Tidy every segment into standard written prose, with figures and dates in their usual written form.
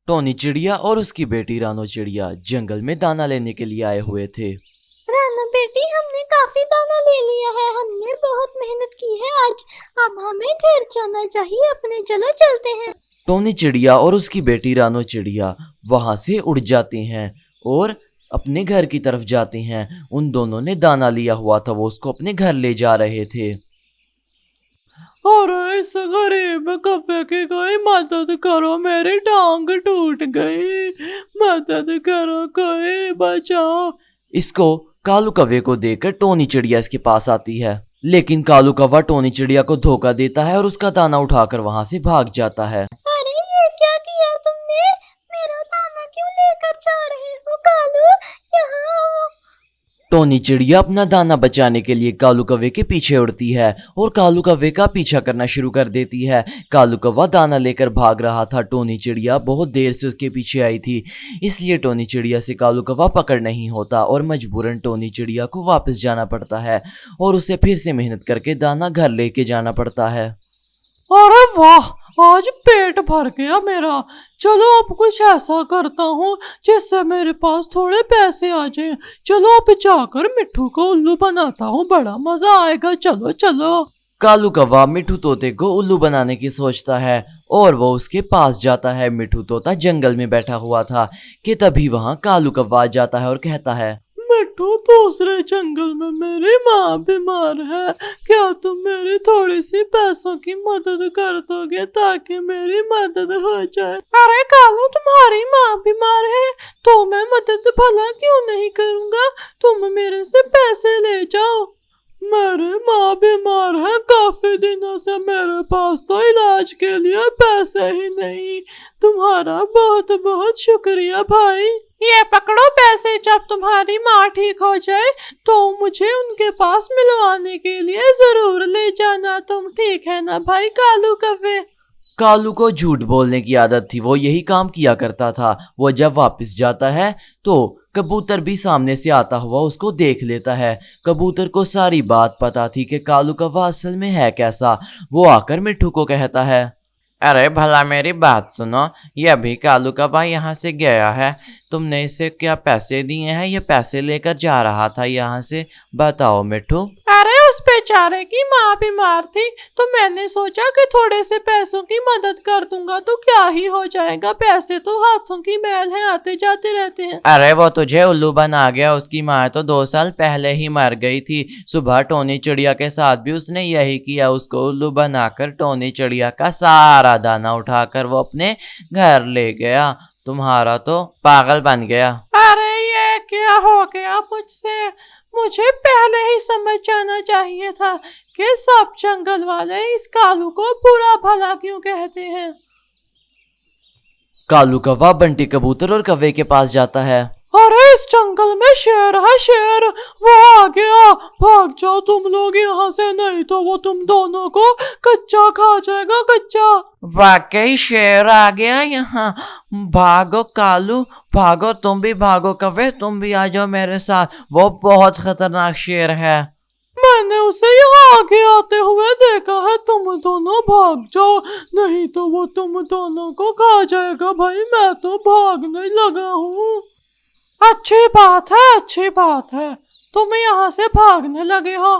Tony चिड़िया और उसकी बेटी रानो चिड़िया जंगल में दाना लेने के लिए आए हुए थे। रानो बेटी, हमने काफी दाना ले लिया है, हमने बहुत मेहनत की है आज। अब हमें घर जाना चाहिए अपने, चलो चलते हैं। टोनी चिड़िया और उसकी बेटी रानो चिड़िया वहां से उड़ जाती हैं और अपने घर की तरफ जाती हैं। उन दोनों ने दाना लिया हुआ था, वो उसको अपने घर ले जा रहे थे। और इस गरीब कफे की कोई मदद करो, मेरी टांग टूट गई, मदद करो, कोई बचाओ। इसको कालू कौवे को देखकर टोनी चिड़िया इसके पास आती है, लेकिन कालू कौवा टोनी चिड़िया को धोखा देता है और उसका दाना उठाकर वहां से भाग जाता है। अरे ये क्या किया तुमने? मेरा दाना क्यों लेकर जा रहे हो कालू? यहाँ आओ। टोनी चिड़िया अपना दाना बचाने के लिए कालू कौवे के पीछे उड़ती है और कालू कौवे का पीछा करना शुरू कर देती है। कालू कौवा दाना लेकर भाग रहा था, टोनी चिड़िया बहुत देर से उसके पीछे आई थी, इसलिए टोनी चिड़िया से कालू कौवा पकड़ नहीं होता और मजबूरन टोनी चिड़िया को वापस जाना पड़ता है और उसे फिर से मेहनत करके दाना घर लेके जाना पड़ता है। अरे वाह, आज पेट भर गया मेरा। चलो अब कुछ ऐसा करता हूँ जिससे मेरे पास थोड़े पैसे आ जाएं। चलो अब जाकर मिट्ठू को उल्लू बनाता हूँ, बड़ा मजा आएगा। चलो चलो। कालू कौवा मिट्ठू तोते को उल्लू बनाने की सोचता है और वो उसके पास जाता है। मिट्ठू तोता जंगल में बैठा हुआ था कि तभी वहां कालू कौवा आ जाता है और कहता है, मिट्ठू, दूसरे जंगल में मेरी माँ बीमार है, क्या तुम मेरी थोड़ी सी पैसों की मदद कर दोगे ताकि मेरी मदद हो जाए? अरे कालू, तुम्हारी माँ बीमार है तो मैं मदद भला क्यों नहीं करूँगा, तुम मेरे से पैसे ले जाओ। मेरी माँ बीमार है, काफी दिनों से मेरे पास तो इलाज के लिए पैसे ही नहीं। तुम्हारा बहुत बहुत शुक्रिया भाई। ये पकड़ो पैसे, जब तुम्हारी माँ ठीक हो जाए तो मुझे उनके पास मिलवाने के लिए जरूर ले जाना तुम, ठीक है ना भाई कालू कौवे? कालू को झूठ बोलने की आदत थी, वो यही काम किया करता था। वो जब वापस जाता है तो कबूतर भी सामने से आता हुआ उसको देख लेता है। कबूतर को सारी बात पता थी कि कालू कौवा असल में है कैसा। वो आकर मिट्ठू को कहता है, अरे भला मेरी बात सुनो, ये अभी कालू कौवा यहाँ से गया है, तुमने इसे क्या पैसे दिए हैं? ये पैसे लेकर जा रहा था यहाँ से, बताओ मिट्ठू। अरे उस बेचारे की माँ बीमार थी तो मैंने सोचा कि थोड़े से पैसों की मदद कर दूंगा तो क्या ही हो जाएगा, पैसे तो हाथों की मैल है, आते जाते रहते हैं। अरे वो तुझे उल्लू बना गया, उसकी माँ तो 2 साल पहले ही मर गई थी। सुबह टोनी चिड़िया के साथ भी उसने यही किया, उसको उल्लू बनाकर टोनी चिड़िया का सारा दाना उठाकर वो अपने घर ले गया। तुम्हारा तो पागल बन गया। अरे ये क्या हो गया मुझसे? मुझे पहले ही समझ जाना चाहिए था कि सब जंगल वाले इस कालू को बुरा भला क्यों कहते हैं। कालू कौवा बंटी कबूतर और कौवे के पास जाता है। अरे इस जंगल में शेर है, शेर, वो आ गया, भाग जाओ तुम लोग यहाँ से, नहीं तो वो तुम दोनों को कच्चा खा जाएगा, कच्चा। वाकई शेर आ गया यहाँ, भागो कालू भागो, तुम भी भागो कौवे, तुम भी आ जाओ मेरे साथ, वो बहुत खतरनाक शेर है। मैंने उसे यहाँ आगे आते हुए देखा है, तुम दोनों भाग जाओ, नहीं तो वो तुम दोनों को खा जाएगा। भाई मैं तो भागने लगा हूँ। अच्छी बात है, अच्छी बात है, तुम यहाँ से भागने लगे हो,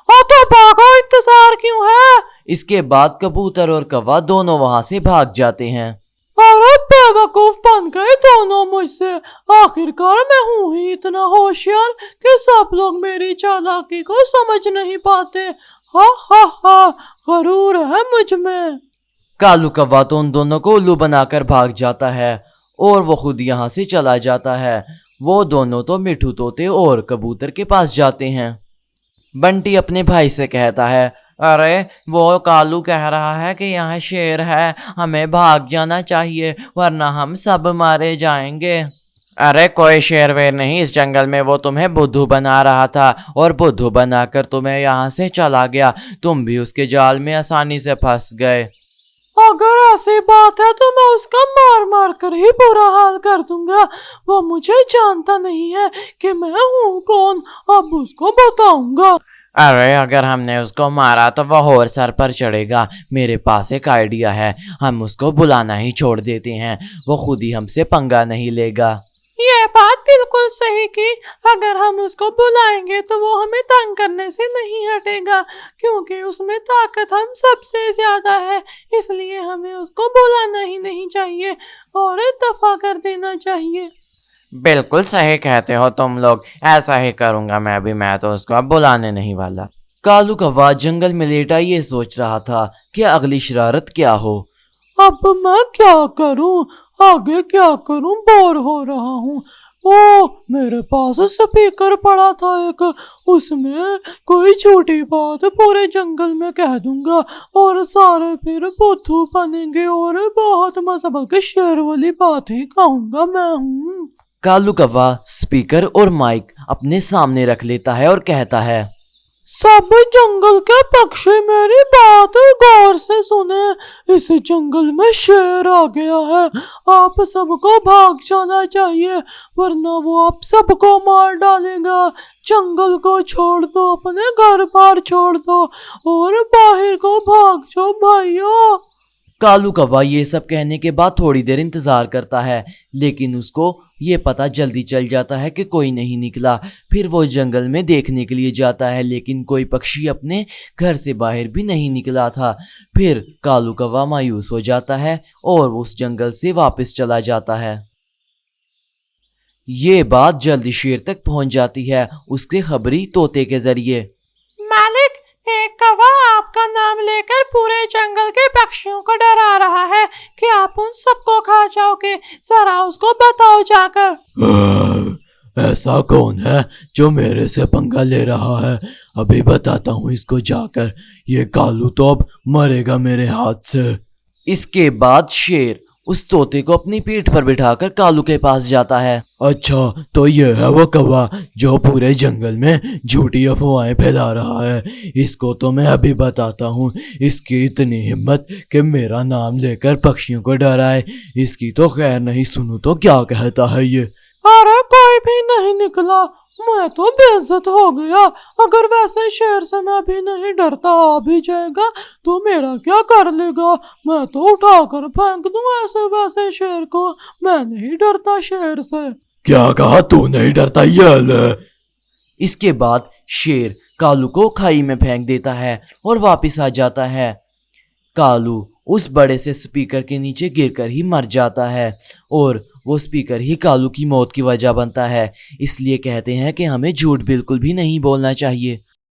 और तो भागो, इंतजार क्यों है? इसके बाद कबूतर और कौवा दोनों वहां से भाग जाते हैं। अरे बेवकूफ बन गए दोनों मुझसे, आखिरकार मैं हूँ ही इतना होशियार कि सब लोग मेरी चालाकी को समझ नहीं पाते। हा हा हा, गरूर है मुझ में। कालू कौवा तो उन दोनों को उल्लू बनाकर भाग जाता है और वो खुद यहाँ से चला जाता है। वो दोनों तो मिट्ठू तोते और कबूतर के पास जाते हैं। बंटी अपने भाई से कहता है, अरे वो कालू कह रहा है कि यहाँ शेर है, हमें भाग जाना चाहिए वरना हम सब मारे जाएंगे। अरे कोई शेर वेर नहीं इस जंगल में, वो तुम्हें बुद्धू बना रहा था और बुद्धू बनाकर तुम्हें यहाँ से चला गया, तुम भी उसके जाल में आसानी से फंस गए। अगर ऐसी बात है तो मैं उसका मार मार कर ही बुरा हाल कर दूंगा। वो मुझे जानता नहीं है कि मैं हूँ कौन, अब उसको बताऊंगा। अरे अगर हमने उसको मारा तो वह और सर पर चढ़ेगा। मेरे पास एक आइडिया है, हम उसको बुलाना ही छोड़ देते हैं, वो खुद ही हमसे पंगा नहीं लेगा। ये बात बिल्कुल सही की। अगर हम उसको बुलाएंगे तो वो हमें तंग करने से नहीं हटेगा, क्योंकि उसमें ताकत हम सबसे ज्यादा है। इसलिए हमें उसको बुलाना ही नहीं चाहिए और दफा कर देना चाहिए। बिल्कुल सही कहते हो तुम लोग, ऐसा ही करूंगा मैं भी। मैं तो उसको अब बुलाने नहीं वाला। कालू कौवा जंगल में लेटा ये सोच रहा था कि अगली शरारत क्या हो। अब मैं क्या करूं, आगे क्या करूं, बोर हो रहा हूँ। ओ, मेरे पास स्पीकर पड़ा था एक, उसमें कोई छोटी बात पूरे जंगल में कह दूंगा और सारे फिर बुद्धू बनेंगे और बहुत मजा, बल्कि शेर वाली बात ही कहूंगा मैं हूँ। कालू कौवा स्पीकर और माइक अपने सामने रख लेता है और कहता है, सब जंगल के पक्षी मेरी बात गौर से सुने। इस जंगल में शेर आ गया है, आप सबको भाग जाना चाहिए वरना वो आप सबको मार डालेगा। जंगल को छोड़ दो, अपने घर बार छोड़ दो और बाहर को भाग जाओ भाइयों। कालू कौवा ये सब कहने के बाद थोड़ी देर इंतजार करता है, लेकिन उसको ये पता जल्दी चल जाता है कि कोई नहीं निकला। फिर वो जंगल में देखने के लिए जाता है, लेकिन कोई पक्षी अपने घर से बाहर भी नहीं निकला था। फिर कालू कौवा मायूस हो जाता है और उस जंगल से वापस चला जाता है। ये बात जल्दी शेर तक पहुंच जाती है उसके खबरी तोते के जरिए। मालिक, एक कौवा आपका नाम लेकर पूरे जंगल के पक्षियों को डरा रहा है कि आप उन सबको खा जाओगे। जरा उसको बताओ जाकर। ऐसा कौन है जो मेरे से पंगा ले रहा है? अभी बताता हूँ इसको जाकर। ये कालू तो अब मरेगा मेरे हाथ से। इसके बाद शेर उस तोते को अपनी पीठ पर बिठाकर कालू के पास जाता है। अच्छा, तो ये है वो कौवा जो पूरे जंगल में झूठी अफवाहें फैला रहा है। इसको तो मैं अभी बताता हूँ। इसकी इतनी हिम्मत कि मेरा नाम लेकर पक्षियों को डराए। इसकी तो खैर नहीं, सुनूं तो क्या कहता है ये। अरे कोई भी नहीं निकला, मैं तो बेइज्जत हो गया। अगर वैसे शेर से मैं भी नहीं डरता, आ भी जाएगा तो मेरा क्या कर लेगा? मैं तो उठाकर फेंक दूं ऐसे वैसे शेर को। मैं नहीं डरता शेर से। क्या कहा? तू नहीं डरता? ये ले। इसके बाद शेर कालू को खाई में फेंक देता है और वापस आ जाता है। कालू उस बड़े से स्पीकर के नीचे गिरकर ही मर जाता है और वो स्पीकर ही कालू की मौत की वजह बनता है। इसलिए कहते हैं कि हमें झूठ बिल्कुल भी नहीं बोलना चाहिए।